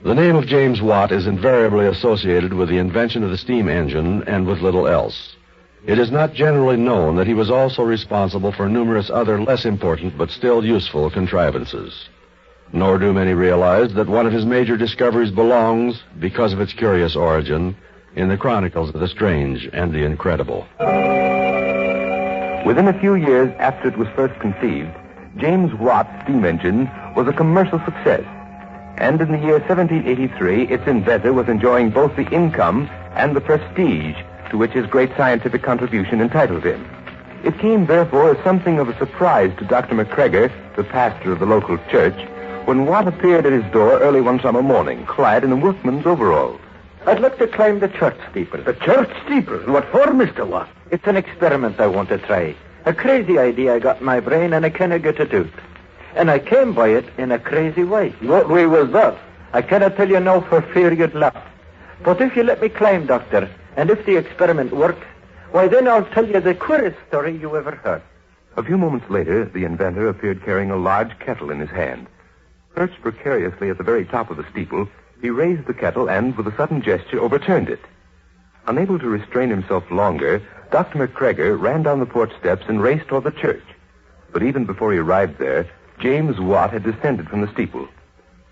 The name of James Watt is invariably associated with the invention of the steam engine and with little else. It is not generally known that he was also responsible for numerous other less important but still useful contrivances. Nor do many realize that one of his major discoveries belongs, because of its curious origin, in the chronicles of the strange and the incredible. Within a few years after it was first conceived, James Watt's steam engine was a commercial success. And in the year 1783, its inventor was enjoying both the income and the prestige to which his great scientific contribution entitled him. It came, therefore, as something of a surprise to Dr. McGregor, the pastor of the local church, when Watt appeared at his door early one summer morning, clad in a workman's overalls. I'd like to climb the church steeple. The church steeple? What for, Mr. Watt? It's an experiment I want to try. A crazy idea I got in my brain, and I cannot get it out. And I came by it in a crazy way. What way was that? I cannot tell you now for fear you'd laugh. But if you let me climb, Doctor, and if the experiment works, why then I'll tell you the queerest story you ever heard. A few moments later, the inventor appeared carrying a large kettle in his hand. Perched precariously at the very top of the steeple, he raised the kettle and, with a sudden gesture, overturned it. Unable to restrain himself longer, Dr. McGregor ran down the porch steps and raced toward the church. But even before he arrived there, James Watt had descended from the steeple.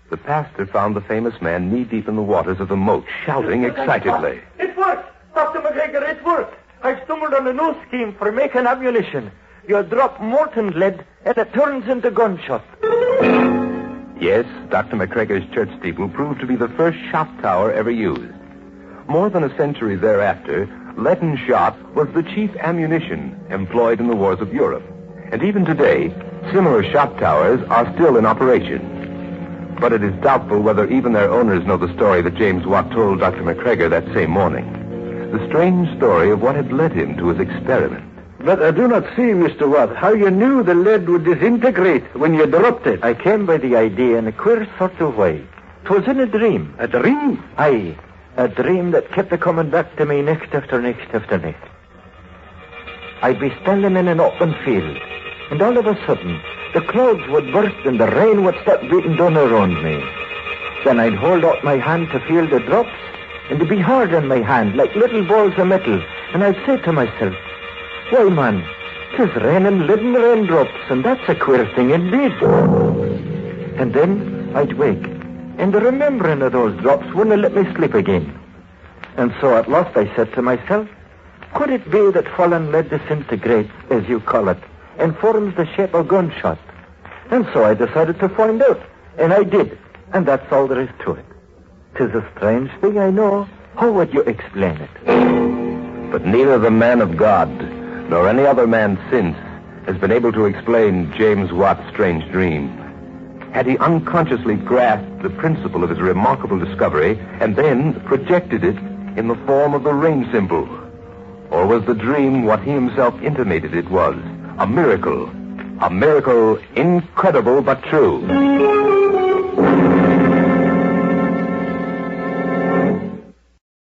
The pastor found the famous man knee-deep in the waters of the moat, shouting excitedly. It worked! Dr. McGregor, it worked! I stumbled on a new scheme for making ammunition. You drop molten lead, and it turns into gunshot. Yes, Dr. McGregor's church steeple proved to be the first shot tower ever used. More than a century thereafter, leaden shot was the chief ammunition employed in the wars of Europe. And even today, similar shot towers are still in operation. But it is doubtful whether even their owners know the story that James Watt told Dr. McGregor that same morning. The strange story of what had led him to his experiment. But I do not see, Mr. Watt, how you knew the lead would disintegrate when you dropped it. I came by the idea in a queer sort of way. 'Twas in a dream. A dream? Aye, a dream that kept a-coming back to me next after next after next. I'd be standing in an open field, and all of a sudden, the clouds would burst and the rain would start beating down around me. Then I'd hold out my hand to feel the drops, and they'd be hard in my hand, like little balls of metal, and I'd say to myself, why, man, 'tis raining leaden raindrops, and that's a queer thing indeed. And then I'd wake, and the remembering of those drops wouldn't let me sleep again. And so at last I said to myself, could it be that fallen lead disintegrates, as you call it, and forms the shape of gunshot? And so I decided to find out, and I did, and that's all there is to it. 'Tis a strange thing, I know. How would you explain it? But neither the man of God nor any other man since has been able to explain James Watt's strange dream. Had he unconsciously grasped the principle of his remarkable discovery and then projected it in the form of the ring symbol? Or was the dream what he himself intimated it was? A miracle incredible but true.